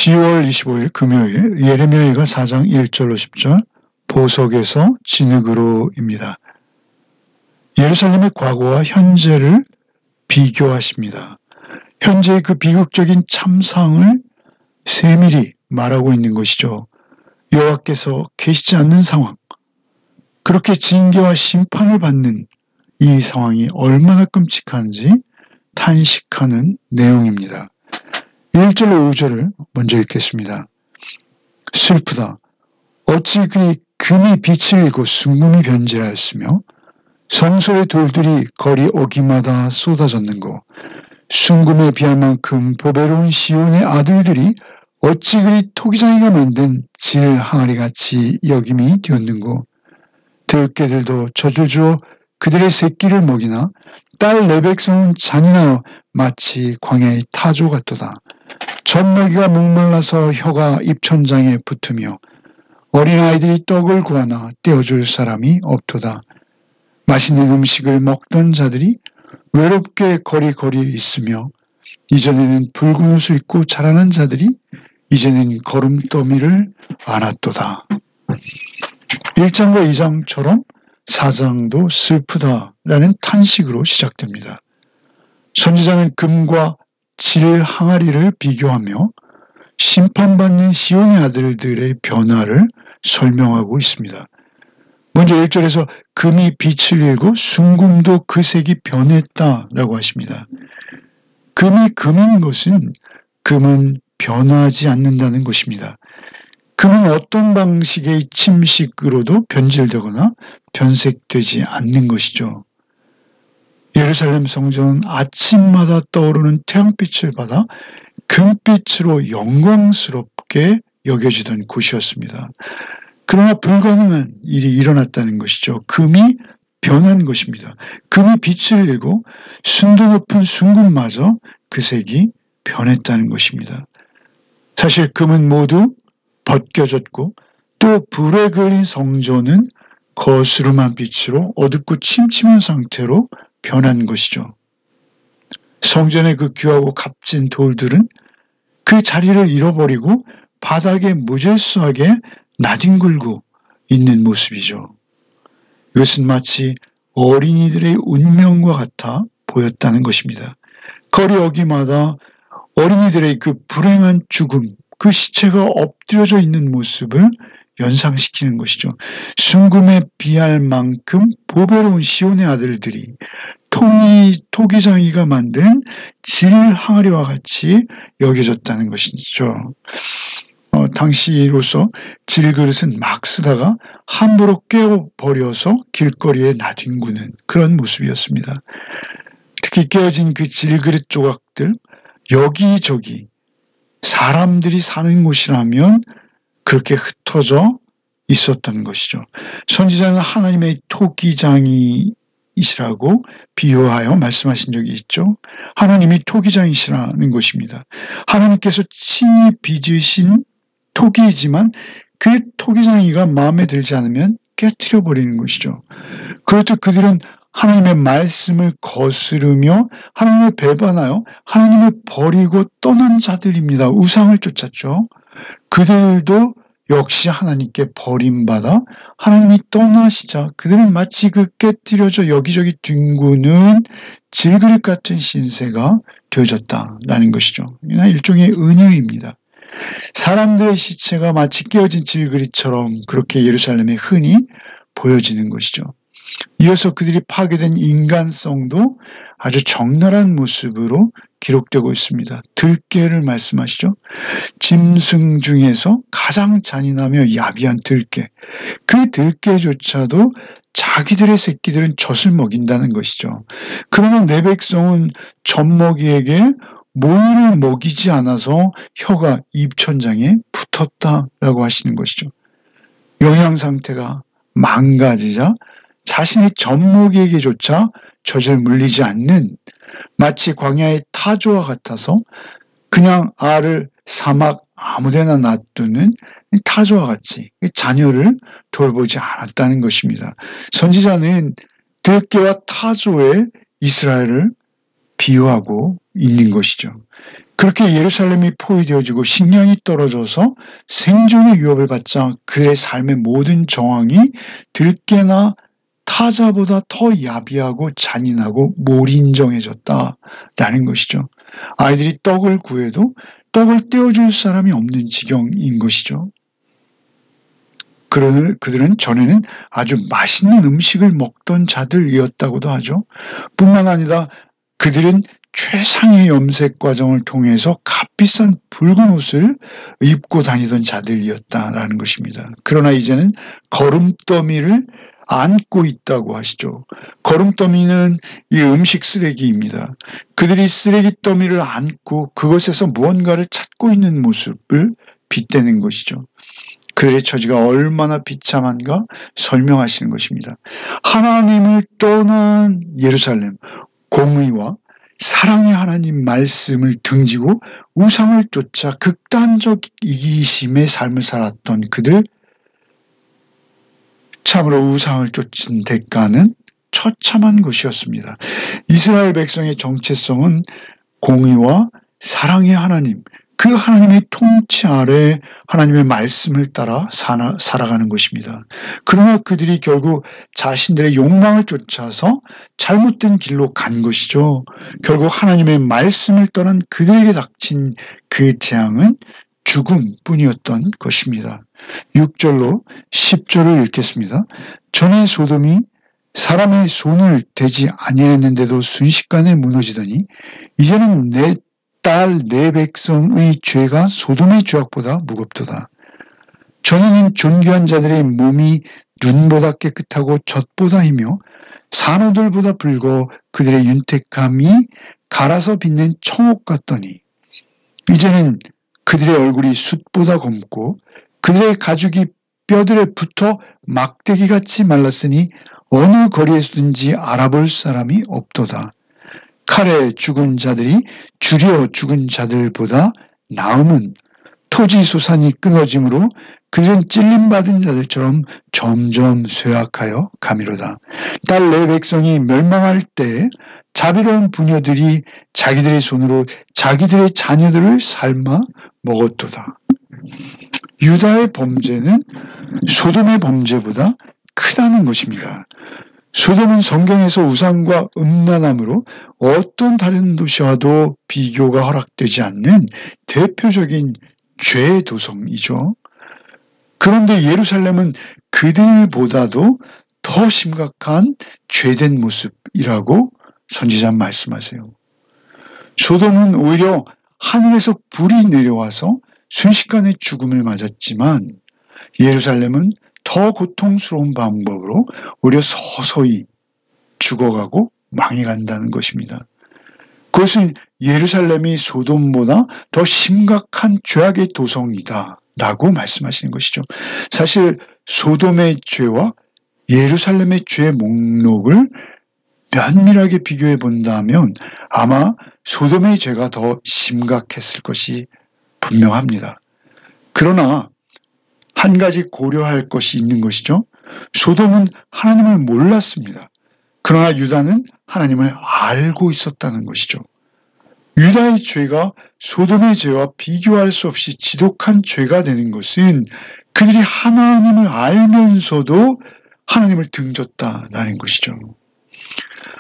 10월 25일 금요일 예레미야가 4장 1절로 10절 보석에서 진흙으로입니다. 예루살렘의 과거와 현재를 비교하십니다. 현재의 그 비극적인 참상을 세밀히 말하고 있는 것이죠. 여호와께서 계시지 않는 상황, 그렇게 징계와 심판을 받는 이 상황이 얼마나 끔찍한지 탄식하는 내용입니다. 1절로 5절을 먼저 읽겠습니다. 슬프다. 어찌 그리 금이 빛을 잃고 순금이 변질하였으며 성소의 돌들이 거리 어기마다 쏟아졌는고 순금에 비할 만큼 보배로운 시온의 아들들이 어찌 그리 토기장이가 만든 질 항아리같이 여김이 되었는고 들깨들도 젖을 주어 그들의 새끼를 먹이나 딸 내 백성은 잔인하여 마치 광야의 타조 같도다. 젖먹이가 목말라서 혀가 입천장에 붙으며 어린아이들이 떡을 구하나 떼어줄 사람이 없도다. 맛있는 음식을 먹던 자들이 외롭게 거리거리에 있으며 이전에는 붉은 옷을 입고 자라난 자들이 이제는 거름더미를 안았도다. 1장과 2장처럼 4장도 슬프다라는 탄식으로 시작됩니다. 선지자는 금과 질 항아리를 비교하며 심판받는 시온의 아들들의 변화를 설명하고 있습니다. 먼저 1절에서 금이 빛을 잃고 순금도 그 색이 변했다라고 하십니다. 금이 금인 것은 금은 변하지 않는다는 것입니다. 금은 어떤 방식의 침식으로도 변질되거나 변색되지 않는 것이죠. 예루살렘 성전은 아침마다 떠오르는 태양빛을 받아 금빛으로 영광스럽게 여겨지던 곳이었습니다. 그러나 불가능한 일이 일어났다는 것이죠. 금이 변한 것입니다. 금이 빛을 잃고 순도 높은 순금마저 그 색이 변했다는 것입니다. 사실 금은 모두 벗겨졌고 또 불에 걸린 성전은 거스름한 빛으로 어둡고 침침한 상태로 변한 것이죠. 성전의 그 귀하고 값진 돌들은 그 자리를 잃어버리고 바닥에 무질서하게 나뒹굴고 있는 모습이죠. 이것은 마치 어린이들의 운명과 같아 보였다는 것입니다. 거리 어기마다 어린이들의 그 불행한 죽음, 그 시체가 엎드려져 있는 모습을 연상시키는 것이죠. 순금에 비할 만큼 보배로운 시온의 아들들이 토기장이가 만든 질 항아리와 같이 여겨졌다는 것이죠. 당시로서 질그릇은 막 쓰다가 함부로 깨어버려서 길거리에 나뒹구는 그런 모습이었습니다. 특히 깨어진 그 질그릇 조각들, 여기저기 사람들이 사는 곳이라면 그렇게 흩어져 있었던 것이죠. 선지자는 하나님의 토기장이시라고 비유하여 말씀하신 적이 있죠. 하나님이 토기장이시라는 것입니다. 하나님께서 친히 빚으신 토기이지만 그 토기장이가 마음에 들지 않으면 깨트려 버리는 것이죠. 그렇듯 그들은 하나님의 말씀을 거스르며 하나님을 배반하여 하나님을 버리고 떠난 자들입니다. 우상을 쫓았죠. 그들도 역시 하나님께 버림받아 하나님이 떠나시자 그들은 마치 그 깨뜨려져 여기저기 뒹구는 질그릇 같은 신세가 되어졌다라는 것이죠. 일종의 은유입니다. 사람들의 시체가 마치 깨어진 질그릇처럼 그렇게 예루살렘에 흔히 보여지는 것이죠. 이어서 그들이 파괴된 인간성도 아주 적나라한 모습으로 기록되고 있습니다. 들깨를 말씀하시죠. 짐승 중에서 가장 잔인하며 야비한 들깨. 그 들깨조차도 자기들의 새끼들은 젖을 먹인다는 것이죠. 그러나 내 백성은 젖먹이에게 모유를 먹이지 않아서 혀가 입천장에 붙었다라고 하시는 것이죠. 영양 상태가 망가지자 자신의 젖먹이에게조차 젖을 물리지 않는 마치 광야의 타조와 같아서 그냥 알을 사막 아무데나 놔두는 타조와 같이 자녀를 돌보지 않았다는 것입니다. 선지자는 들깨와 타조의 이스라엘을 비유하고 있는 것이죠. 그렇게 예루살렘이 포위되어지고 식량이 떨어져서 생존의 위협을 받자 그들의 삶의 모든 정황이 들깨나 타자보다 더 야비하고 잔인하고 몰인정해졌다라는 것이죠. 아이들이 떡을 구해도 떡을 떼어줄 사람이 없는 지경인 것이죠. 그들은 전에는 아주 맛있는 음식을 먹던 자들이었다고도 하죠. 뿐만 아니라 그들은 최상의 염색 과정을 통해서 값비싼 붉은 옷을 입고 다니던 자들이었다라는 것입니다. 그러나 이제는 거름더미를 안고 있다고 하시죠. 거름더미는 이 음식 쓰레기입니다. 그들이 쓰레기 더미를 안고 그것에서 무언가를 찾고 있는 모습을 빗대는 것이죠. 그들의 처지가 얼마나 비참한가 설명하시는 것입니다. 하나님을 떠난 예루살렘, 공의와 사랑의 하나님 말씀을 등지고 우상을 쫓아 극단적 이기심의 삶을 살았던 그들, 참으로 우상을 쫓은 대가는 처참한 것이었습니다. 이스라엘 백성의 정체성은 공의와 사랑의 하나님, 그 하나님의 통치 아래 하나님의 말씀을 따라 살아가는 것입니다. 그러나 그들이 결국 자신들의 욕망을 쫓아서 잘못된 길로 간 것이죠. 결국 하나님의 말씀을 떠난 그들에게 닥친 그 재앙은 죽음뿐이었던 것입니다. 6절로 10절을 읽겠습니다. 전에 소돔이 사람의 손을 대지 아니했는데도 순식간에 무너지더니 이제는 내 딸 내 백성의 죄가 소돔의 죄악보다 무겁도다. 전에는 존귀한 자들의 몸이 눈보다 깨끗하고 젖보다이며 산호들보다 붉어 그들의 윤택함이 갈아서 빛낸 청옥 같더니 이제는 그들의 얼굴이 숯보다 검고 그들의 가죽이 뼈들에 붙어 막대기같이 말랐으니 어느 거리에서든지 알아볼 사람이 없도다. 칼에 죽은 자들이 줄여 죽은 자들보다 나음은 토지 소산이 끊어짐으로 그들은 찔림받은 자들처럼 점점 쇠약하여 가미로다. 딸 내 백성이 멸망할 때 자비로운 부녀들이 자기들의 손으로 자기들의 자녀들을 삶아 먹었도다. 유다의 범죄는 소돔의 범죄보다 크다는 것입니다. 소돔은 성경에서 우상과 음란함으로 어떤 다른 도시와도 비교가 허락되지 않는 대표적인 죄의 도성이죠. 그런데 예루살렘은 그들보다도 더 심각한 죄된 모습이라고 선지자는 말씀하세요. 소돔은 오히려 하늘에서 불이 내려와서 순식간에 죽음을 맞았지만 예루살렘은 더 고통스러운 방법으로 오히려 서서히 죽어가고 망해간다는 것입니다. 그것은 예루살렘이 소돔보다 더 심각한 죄악의 도성이다 라고 말씀하시는 것이죠. 사실 소돔의 죄와 예루살렘의 죄의 목록을 면밀하게 비교해 본다면 아마 소돔의 죄가 더 심각했을 것이 분명합니다. 그러나 한 가지 고려할 것이 있는 것이죠. 소돔은 하나님을 몰랐습니다. 그러나 유다는 하나님을 알고 있었다는 것이죠. 유다의 죄가 소돔의 죄와 비교할 수 없이 지독한 죄가 되는 것은 그들이 하나님을 알면서도 하나님을 등졌다라는 것이죠.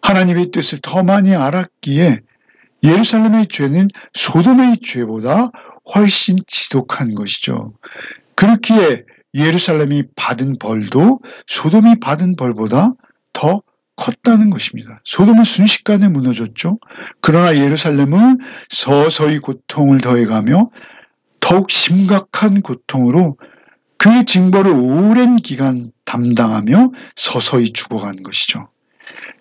하나님의 뜻을 더 많이 알았기에 예루살렘의 죄는 소돔의 죄보다 훨씬 지독한 것이죠. 그렇기에 예루살렘이 받은 벌도 소돔이 받은 벌보다 더 컸다는 것입니다. 소돔은 순식간에 무너졌죠. 그러나 예루살렘은 서서히 고통을 더해가며 더욱 심각한 고통으로 그 징벌을 오랜 기간 담당하며 서서히 죽어간 것이죠.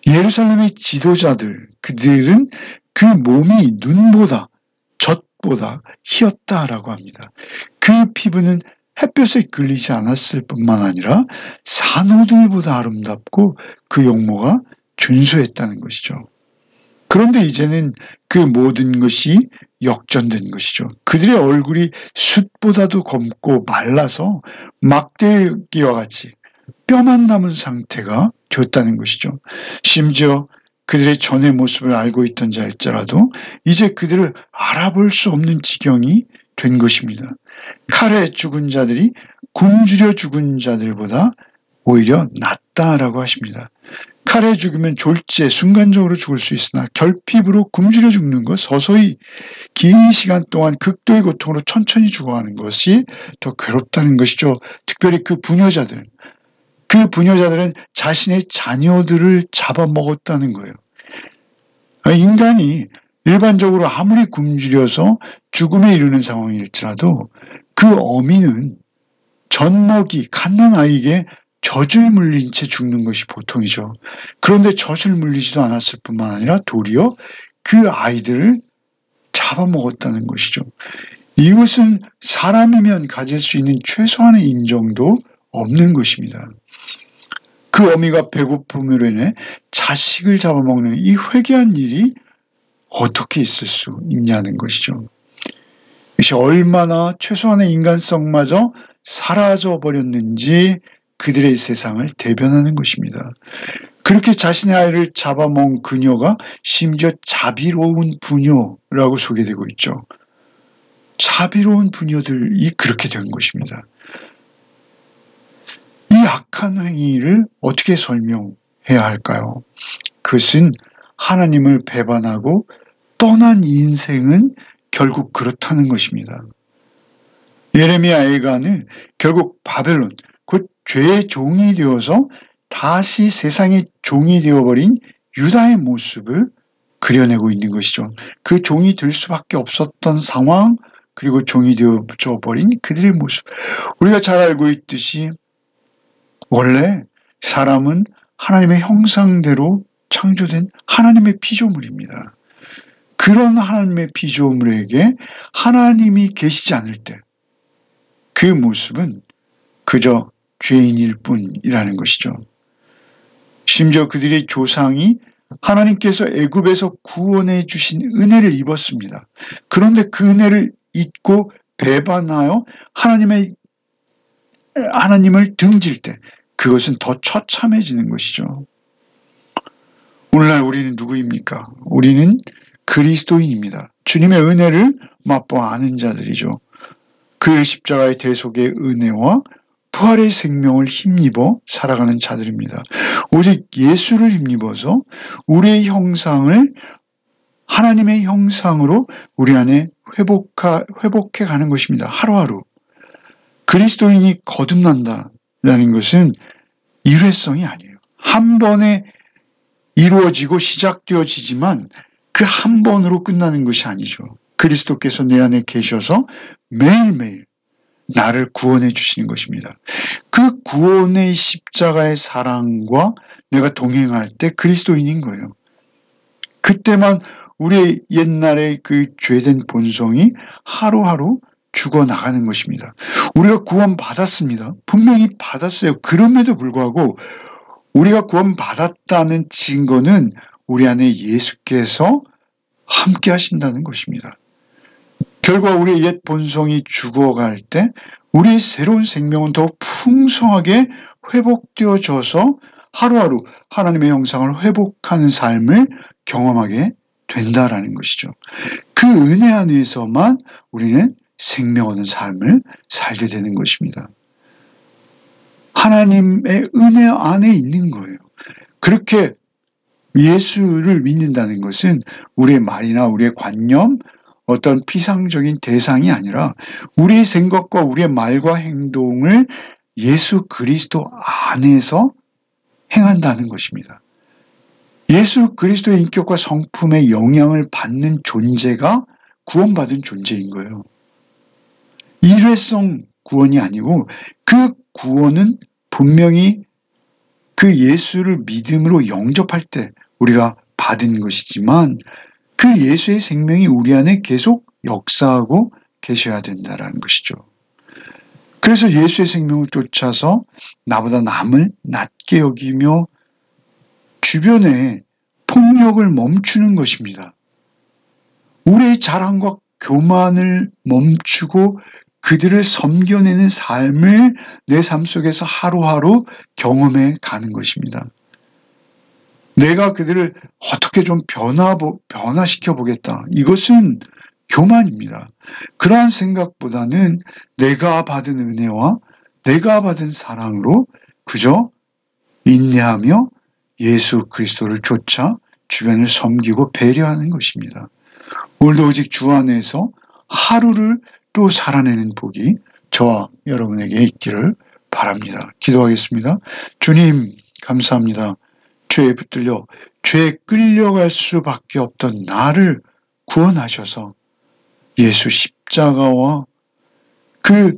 예루살렘의 지도자들, 그들은 그 몸이 눈보다 젖보다 희었다라고 합니다. 그 피부는 햇볕에 끌리지 않았을 뿐만 아니라 산호들보다 아름답고 그 용모가 준수했다는 것이죠. 그런데 이제는 그 모든 것이 역전된 것이죠. 그들의 얼굴이 숯보다도 검고 말라서 막대기와 같이 뼈만 남은 상태가 되었다는 것이죠. 심지어 그들의 전의 모습을 알고 있던 자일지라도 이제 그들을 알아볼 수 없는 지경이 된 것입니다. 칼에 죽은 자들이 굶주려 죽은 자들보다 오히려 낫다라고 하십니다. 칼에 죽으면 졸지에 순간적으로 죽을 수 있으나 결핍으로 굶주려 죽는 것, 서서히 긴 시간 동안 극도의 고통으로 천천히 죽어가는 것이 더 괴롭다는 것이죠. 특별히 그 부녀자들은 자신의 자녀들을 잡아먹었다는 거예요. 인간이 일반적으로 아무리 굶주려서 죽음에 이르는 상황일지라도 그 어미는 젖먹이 갓난아이에게 젖을 물린 채 죽는 것이 보통이죠. 그런데 젖을 물리지도 않았을 뿐만 아니라 도리어 그 아이들을 잡아먹었다는 것이죠. 이것은 사람이면 가질 수 있는 최소한의 인정도 없는 것입니다. 그 어미가 배고픔으로 인해 자식을 잡아먹는 이 회개한 일이 어떻게 있을 수 있냐는 것이죠. 이것이 얼마나 최소한의 인간성마저 사라져버렸는지 그들의 세상을 대변하는 것입니다. 그렇게 자신의 아이를 잡아먹은 그녀가 심지어 자비로운 부녀라고 소개되고 있죠. 자비로운 부녀들이 그렇게 된 것입니다. 이 악한 행위를 어떻게 설명해야 할까요? 그것은 하나님을 배반하고 떠난 인생은 결국 그렇다는 것입니다. 예레미야 애가는 결국 바벨론, 곧 죄의 종이 되어서 다시 세상의 종이 되어버린 유다의 모습을 그려내고 있는 것이죠. 그 종이 될 수밖에 없었던 상황, 그리고 종이 되어버린 그들의 모습. 우리가 잘 알고 있듯이 원래 사람은 하나님의 형상대로 창조된 하나님의 피조물입니다. 그런 하나님의 피조물에게 하나님이 계시지 않을 때 그 모습은 그저 죄인일 뿐이라는 것이죠. 심지어 그들의 조상이 하나님께서 애굽에서 구원해 주신 은혜를 입었습니다. 그런데 그 은혜를 잊고 배반하여 하나님을 등질 때 그것은 더 처참해지는 것이죠. 오늘날 우리는 누구입니까? 우리는 그리스도인입니다. 주님의 은혜를 맛보아 아는 자들이죠. 그의 십자가의 대속의 은혜와 부활의 생명을 힘입어 살아가는 자들입니다. 오직 예수를 힘입어서 우리의 형상을 하나님의 형상으로 우리 안에 회복해 가는 것입니다. 하루하루. 그리스도인이 거듭난다라는 것은 일회성이 아니에요. 한 번에 이루어지고 시작되어지지만 그 한 번으로 끝나는 것이 아니죠. 그리스도께서 내 안에 계셔서 매일매일 나를 구원해 주시는 것입니다. 그 구원의 십자가의 사랑과 내가 동행할 때 그리스도인인 거예요. 그때만 우리의 옛날의 그 죄된 본성이 하루하루 죽어나가는 것입니다. 우리가 구원받았습니다. 분명히 받았어요. 그럼에도 불구하고 우리가 구원받았다는 증거는 우리 안에 예수께서 함께 하신다는 것입니다. 결과 우리의 옛 본성이 죽어갈 때 우리의 새로운 생명은 더 풍성하게 회복되어져서 하루하루 하나님의 형상을 회복하는 삶을 경험하게 된다라는 것이죠. 그 은혜 안에서만 우리는 생명 얻는 삶을 살게 되는 것입니다. 하나님의 은혜 안에 있는 거예요. 그렇게 예수를 믿는다는 것은 우리의 말이나 우리의 관념, 어떤 피상적인 대상이 아니라 우리의 생각과 우리의 말과 행동을 예수 그리스도 안에서 행한다는 것입니다. 예수 그리스도의 인격과 성품의 영향을 받는 존재가 구원받은 존재인 거예요. 일회성 구원이 아니고 그 구원은 분명히 그 예수를 믿음으로 영접할 때 우리가 받은 것이지만 그 예수의 생명이 우리 안에 계속 역사하고 계셔야 된다는 것이죠. 그래서 예수의 생명을 쫓아서 나보다 남을 낮게 여기며 주변에 폭력을 멈추는 것입니다. 우리의 자랑과 교만을 멈추고 그들을 섬겨내는 삶을 내 삶 속에서 하루하루 경험해 가는 것입니다. 내가 그들을 어떻게 좀 변화시켜 보겠다. 이것은 교만입니다. 그러한 생각보다는 내가 받은 은혜와 내가 받은 사랑으로 그저 인내하며 예수 그리스도를 쫓아 주변을 섬기고 배려하는 것입니다. 오늘도 오직 주 안에서 하루를 또 살아내는 복이 저와 여러분에게 있기를 바랍니다. 기도하겠습니다. 주님 감사합니다. 죄에 붙들려 죄에 끌려갈 수밖에 없던 나를 구원하셔서 예수 십자가와 그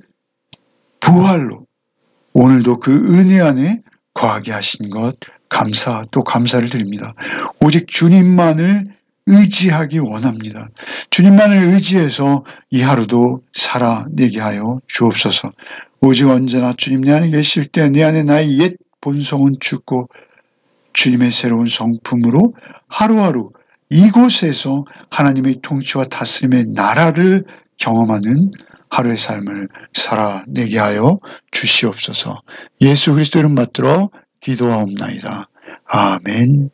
부활로 오늘도 그 은혜 안에 거하게 하신 것 또 감사를 드립니다. 오직 주님만을 의지하기 원합니다. 주님만을 의지해서 이 하루도 살아내게 하여 주옵소서. 오직 언제나 주님 내 안에 계실 때 내 안에 나의 옛 본성은 죽고 주님의 새로운 성품으로 하루하루 이곳에서 하나님의 통치와 다스림의 나라를 경험하는 하루의 삶을 살아내게 하여 주시옵소서. 예수 그리스도 이름 받들어 기도하옵나이다. 아멘.